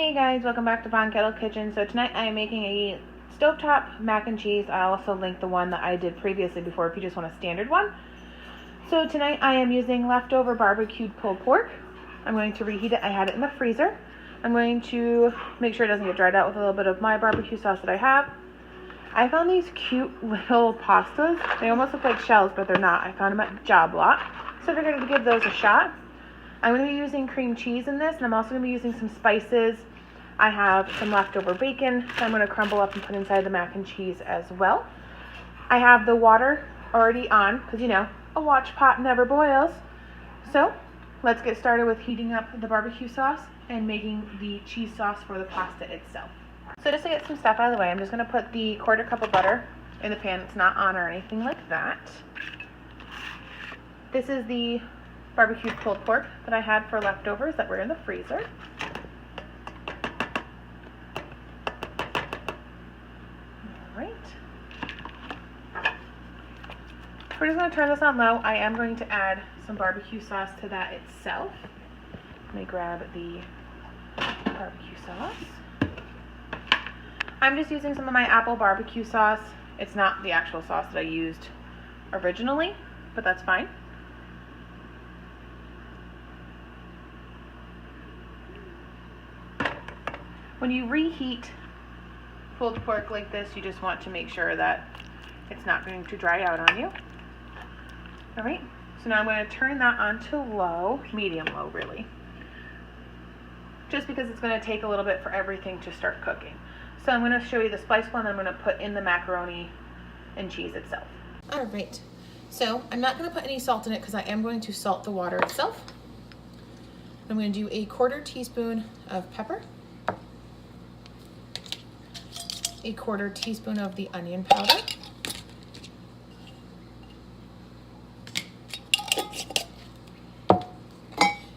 Hey guys, welcome back to Von Kettle Kitchen. So tonight I am making a stovetop mac and cheese. I'll also link the one that I did previously before if you just want a standard one. So tonight I am using leftover barbecued pulled pork. I'm going to reheat it. I had it in the freezer. I'm going to make sure it doesn't get dried out with a little bit of my barbecue sauce that I have. I found these cute little pastas. They almost look like shells, but they're not. I found them at Job Lot. So I figured to give those a shot. I'm going to be using cream cheese in this, and I'm also going to be using some spices. I have some leftover bacon that I'm going to crumble up and put inside the mac and cheese as well. I have the water already on, because you know, a watch pot never boils. So let's get started with heating up the barbecue sauce and making the cheese sauce for the pasta itself. So just to get some stuff out of the way, I'm just going to put the 1/4 cup of butter in the pan. It's not on or anything like that. This is the barbecued pulled pork that I had for leftovers that were in the freezer. Alright. We're just going to turn this on low. I am going to add some barbecue sauce to that itself. Let me grab the barbecue sauce. I'm just using some of my apple barbecue sauce. It's not the actual sauce that I used originally, but that's fine. When you reheat pulled pork like this, you just want to make sure that it's not going to dry out on you. All right, so now I'm going to turn that on to low, medium low really, just because it's going to take a little bit for everything to start cooking. So I'm going to show you the spiced one. I'm going to put in the macaroni and cheese itself. All right, so I'm not going to put any salt in it because I am going to salt the water itself. I'm going to do a 1/4 teaspoon of pepper, a 1/4 teaspoon of the onion powder,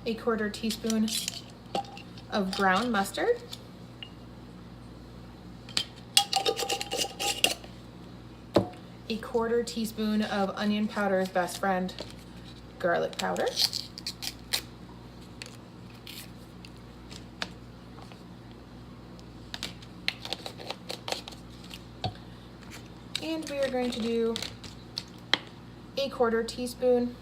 a 1/4 teaspoon of ground mustard, a 1/4 teaspoon of onion powder's best friend, garlic powder, and we are going to do a 1/4 teaspoon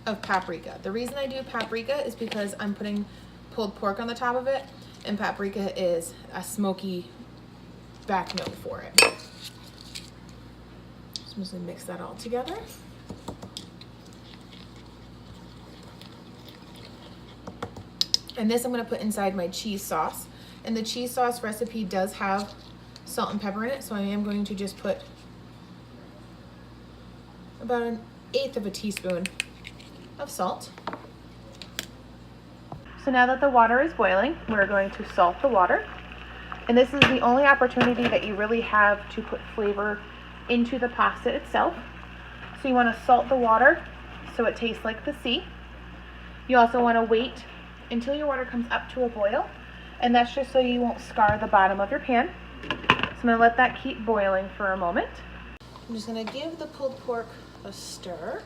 of paprika. The reason I do paprika is because I'm putting pulled pork on the top of it, and paprika is a smoky back note for it. So I'm just gonna mix that all together. And this I'm gonna put inside my cheese sauce. And the cheese sauce recipe does have salt and pepper in it, so I am going to just put about 1/8 of a teaspoon of salt. So now that the water is boiling, we're going to salt the water. And this is the only opportunity that you really have to put flavor into the pasta itself. So you want to salt the water so it tastes like the sea. You also want to wait until your water comes up to a boil, and that's just so you won't scar the bottom of your pan. So I'm going to let that keep boiling for a moment. I'm just going to give the pulled pork a stir.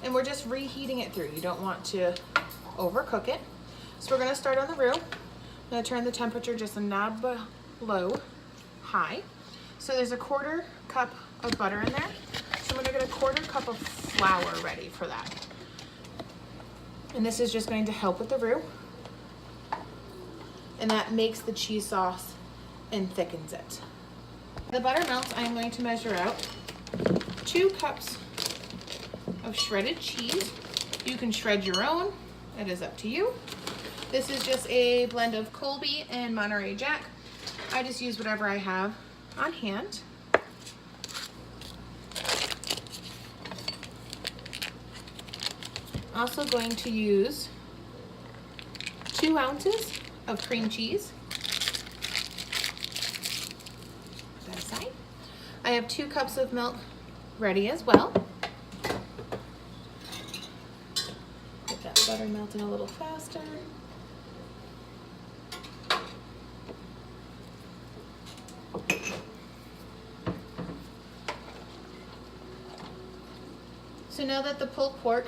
And we're just reheating it through. You don't want to overcook it. So we're going to start on the roux. I'm going to turn the temperature just a knob below high. So there's a 1/4 cup of butter in there. So I'm going to get a 1/4 cup of flour ready for that. And this is just going to help with the roux. And that makes the cheese sauce and thickens it. The butter melts. I'm going to measure out 2 cups of shredded cheese. You can shred your own. It is up to you. This is just a blend of Colby and Monterey Jack. I just use whatever I have on hand. Also going to use 2 ounces of cream cheese. Put that aside. I have 2 cups of milk ready as well. Get that butter melting a little faster. So now that the pulled pork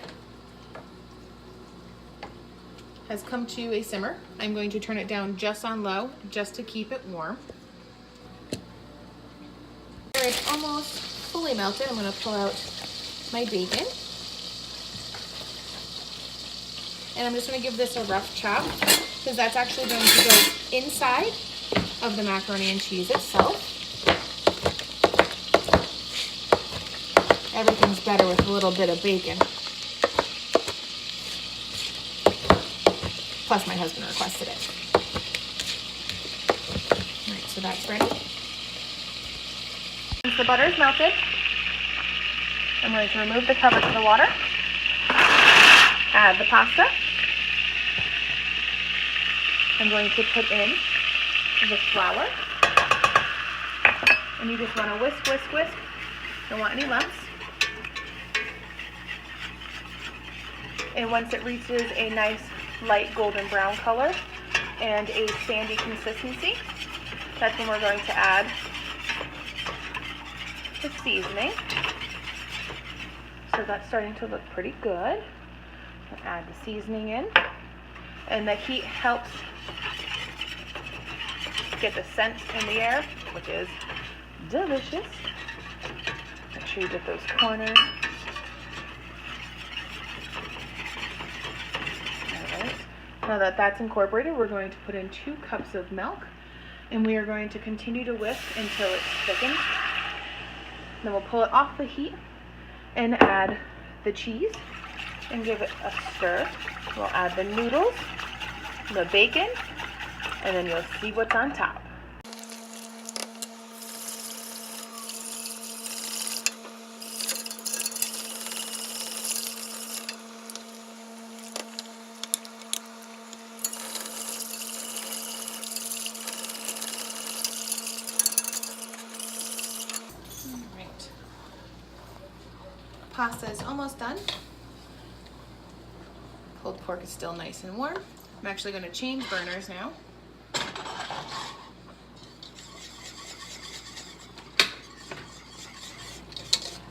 has come to a simmer. I'm going to turn it down just on low, just to keep it warm. It's almost fully melted. I'm going to pull out my bacon. And I'm just going to give this a rough chop, because that's actually going to go inside of the macaroni and cheese itself. Everything's better with a little bit of bacon. Plus my husband requested it. All right, so that's ready. Once the butter is melted, I'm going to remove the cover to the water, add the pasta. I'm going to put in the flour, and you just want to whisk, whisk, whisk. Don't want any lumps. And once it reaches a nice light golden brown color and a sandy consistency, that's when we're going to add the seasoning. So that's starting to look pretty good. I'll add the seasoning in, and the heat helps get the scent in the air, which is delicious. Make sure you get those corners. Now that that's incorporated, we're going to put in 2 cups of milk, and we are going to continue to whisk until it's thickened. Then we'll pull it off the heat and add the cheese and give it a stir. We'll add the noodles, the bacon, and then you'll see what's on top. Alright. Pasta is almost done. Pulled pork is still nice and warm. I'm actually going to change burners now.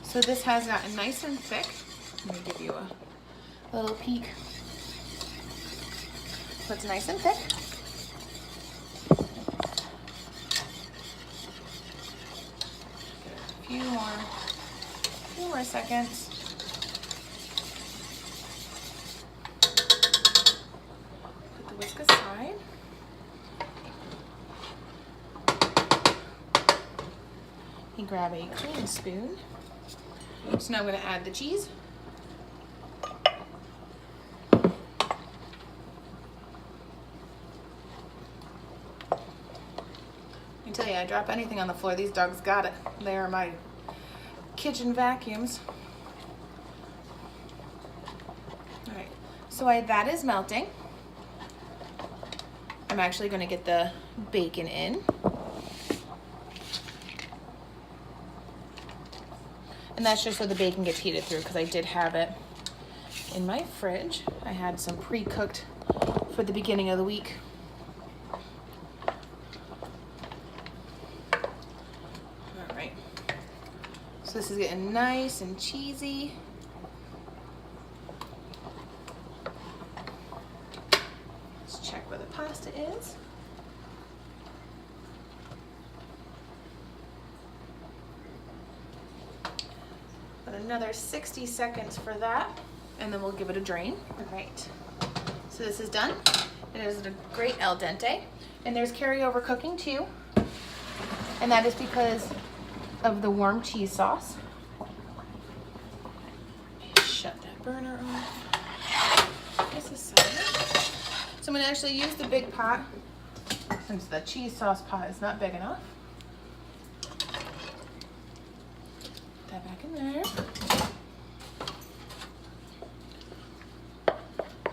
So this has gotten nice and thick. Let me give you a little peek. So it's nice and thick. A few more seconds. Put the whisk aside. You grab a clean spoon. So now I'm going to add the cheese. I tell you, I drop anything on the floor, these dogs got it. They are my kitchen vacuums. Alright, so while that is melting, I'm actually going to get the bacon in. And that's just so the bacon gets heated through, because I did have it in my fridge. I had some pre-cooked for the beginning of the week. All right. So this is getting nice and cheesy. Let's check where the pasta is. Another 60 seconds for that, and then we'll give it a drain. All right, so this is done. It is a great al dente, and there's carryover cooking too, and that is because of the warm cheese sauce. Shut that burner off. This is solid. So I'm going to actually use the big pot since the cheese sauce pot is not big enough. That back in there.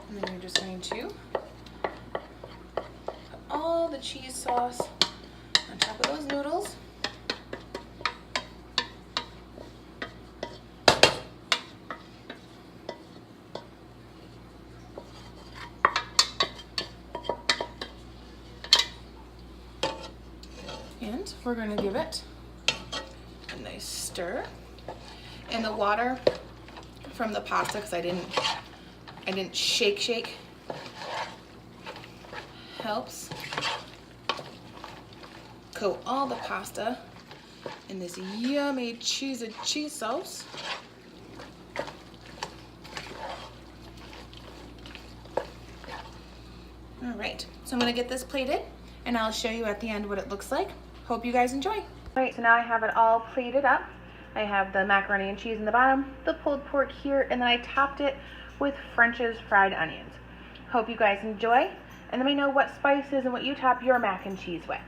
And then you're just going to put all the cheese sauce on top of those noodles. And we're going to give it a nice stir. And the water from the pasta, because I didn't shake, helps coat all the pasta in this yummy cheesy cheese sauce. All right, so I'm gonna get this plated and I'll show you at the end what it looks like. Hope you guys enjoy. All right, so now I have it all plated up. I have the macaroni and cheese in the bottom, the pulled pork here, and then I topped it with French's fried onions. Hope you guys enjoy, and let me know what spices and what you top your mac and cheese with.